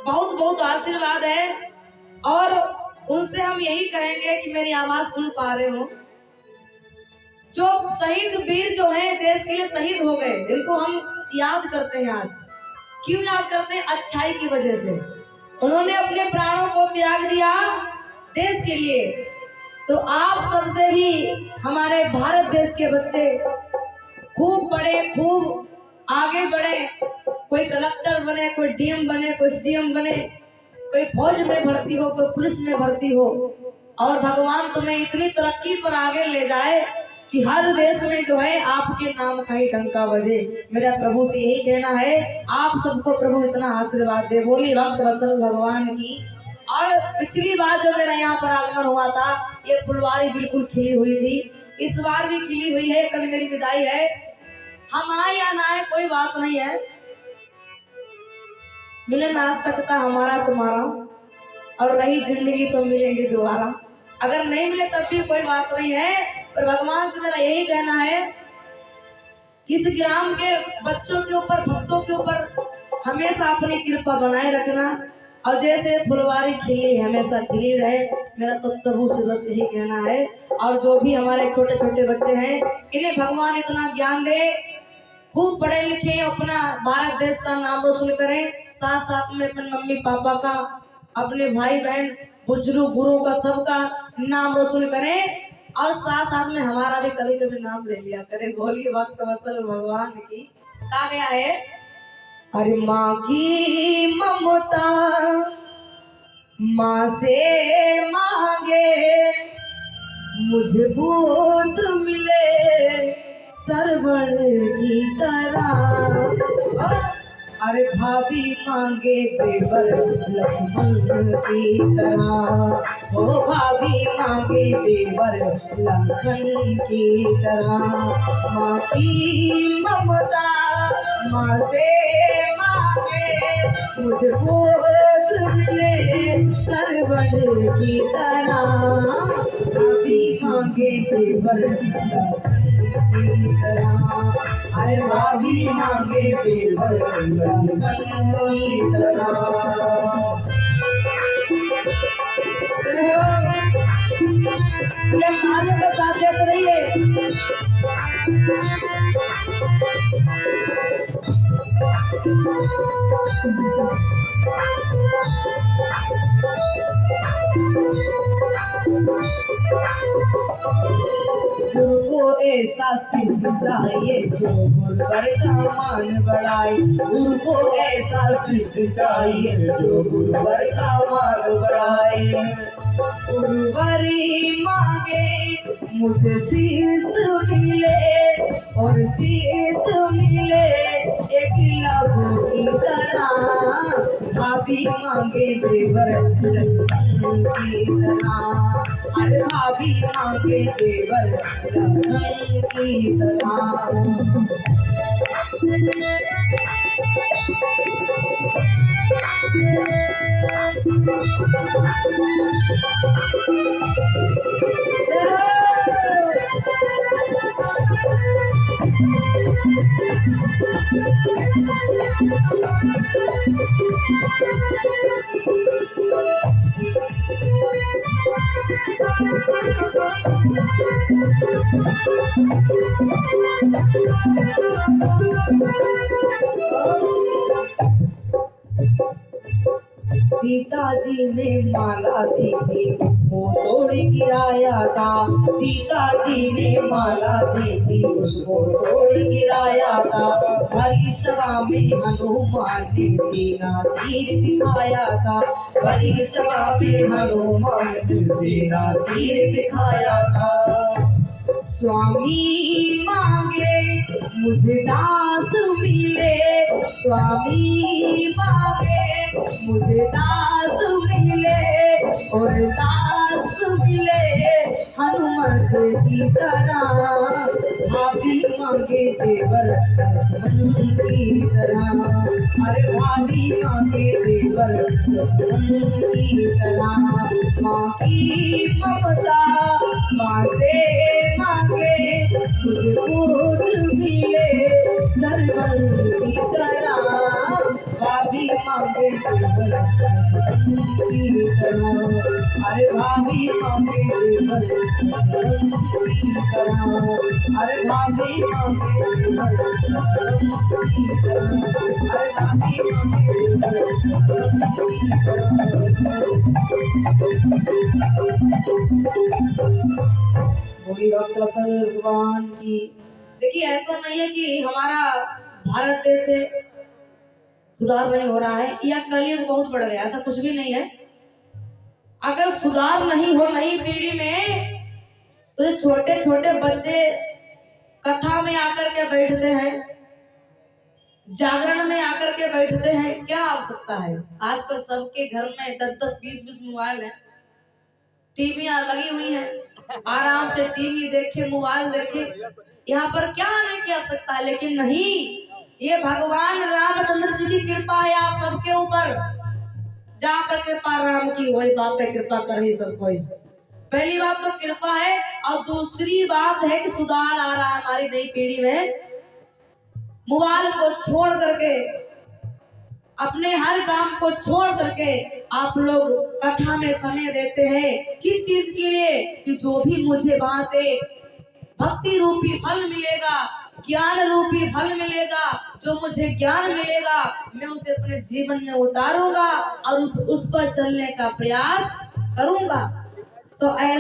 बहुत बहुत आशीर्वाद है। और उनसे हम यही कहेंगे कि मेरी आवाज सुन पा रहे हो, जो शहीद वीर जो हैं देश के लिए शहीद हो गए, इनको हम याद करते हैं। आज क्यों याद करते हैं? अच्छाई की वजह से। उन्होंने अपने प्राणों को त्याग दिया देश के लिए। तो आप सबसे भी हमारे भारत देश के बच्चे खूब पढ़े, खूब आगे बढ़े, कोई कलेक्टर बने, कोई डीएम बने, कोई एसडीएम बने, कोई फौज में भर्ती हो, कोई पुलिस में भर्ती हो, और भगवान तुम्हें इतनी तरक्की पर आगे ले जाए कि हर देश में जो है आपके नाम का ही डंका बजे। मेरा प्रभु से यही कहना है, आप सबको प्रभु इतना आशीर्वाद दे। बोली भक्त वत्सल भगवान की। और पिछली बार जब मेरा यहाँ पर आगमन हुआ था, ये फुलवारी बिल्कुल खिली हुई थी, इस बार भी खिली हुई है। कल मेरी विदाई है, हम आए या ना आए कोई बात नहीं है, मिलन आज तक था हमारा तुम्हारा, और रही जिंदगी तो मिलेंगे दोबारा। अगर नहीं मिले तब भी कोई बात नहीं है, पर भगवान से मेरा यही कहना है कि इस ग्राम के बच्चों के ऊपर, भक्तों के ऊपर हमेशा अपनी कृपा बनाए रखना, और जैसे फुलवारी खिली हमेशा खिली रहे। मेरा तो प्रभु से बस यही कहना है। और जो भी हमारे छोटे छोटे बच्चे हैं, इन्हें भगवान इतना ज्ञान दे, खूब पढ़े लिखे, अपना भारत देश का नाम रोशन करें, साथ साथ में अपने मम्मी पापा का, अपने भाई बहन, बुजुर्ग, गुरु का, सबका नाम रोशन करें, और साथ साथ में हमारा भी कभी कभी नाम ले लिया करें। बोलिए भक्त वत्सल भगवान की। कहा गया है, अरे माँ की ममता माँ से मांगे, मुझे बूंद मिले सरवण की तरह। अरे भाभी मांगे जेवर लक्ष्मण की तरह, ओ भाभी मांगे जेवर लक्ष्मण की तरह। माँ की ममता माँ से मांगे, मुझे बोध मिले सरवण की तरह। भाभी मांगे जेवर लक्ष्मण की तरह, अरे भाभी मांगे जेवर लक्ष्मण की तरह। तालियों के साथ देते रहिए। गुरु को ऐसा शीश चाहिए जो गुरुवर का मान बढ़ाए, गुरु को ऐसा शीश चाहिए जो गुरुवर का मान बढ़ाए। गुरुवरी मांगे मुझे शीश मिले, और शीश मिले एक लहू की तरह। भाभी मांगे देवर लक्ष्मण की तरह, अरे भाभी मांगे देवर लक्ष्मण की तरह। सीता जी ने माला दी थी, उसको तोड़ गिराया था। सीता जी ने माला दी थी, उसको तोड़ गिराया था। हरी सभा में हनुमान ने सीना चीर दिखाया था। हरी सभा में हनुमान ने सीना चीर दिखाया था। स्वामी मांगे मुझे दास मिले, स्वामी मांगे मुझे दास मिले, और दास मिले हनुमत की तरह। भाभी मांगे देवर लक्ष्मण की तरह, अरे भाभी मांगे देवर लक्ष्मण की तरह। माँ की ममता माँ से मांगे, मुझे पुत्र मिले सरवण की तरह। भाभी मांगे देवर की तरह, अरे भाभी मांगे देवर की तरह, अरे भाभी मांगे देवर की तरह, अरे भाभी मांगे देवर की तरह। बोली डॉक्टर असद भगवान की। देखिए ऐसा नहीं है कि हमारा भारत देश से सुधार नहीं हो रहा है या कलयुग बहुत बढ़ गया, ऐसा कुछ भी नहीं है। अगर सुधार नहीं हो नई पीढ़ी में तो ये छोटे छोटे बच्चे कथा में आकर के बैठते हैं, जागरण में आकर के बैठते हैं, क्या आवश्यकता है। आजकल सबके घर में 10-10, 20-20 मोबाइल है, टीवियां लगी हुई हैं, आराम से टीवी देखे, मोबाइल देखे, यहाँ पर क्या आने की आवश्यकता है। लेकिन नहीं, ये भगवान रामचंद्र जी की कृपा है आप सबके ऊपर। जहाँ पर कृपा राम की वही बात पे कृपा कर ही सब कोई। पहली बात तो कृपा है, और दूसरी बात है कि सुधार आ रहा है हमारी नई पीढ़ी में। मोबाइल को छोड़ करके, अपने हर काम को छोड़ करके आप लोग कथा में समय देते हैं। किस चीज के लिए? कि जो भी मुझे वहां से भक्ति रूपी फल मिलेगा, ज्ञान रूपी फल मिलेगा, जो मुझे ज्ञान मिलेगा मैं उसे अपने जीवन में उतारूंगा और उस पर चलने का प्रयास करूंगा। तो ऐसा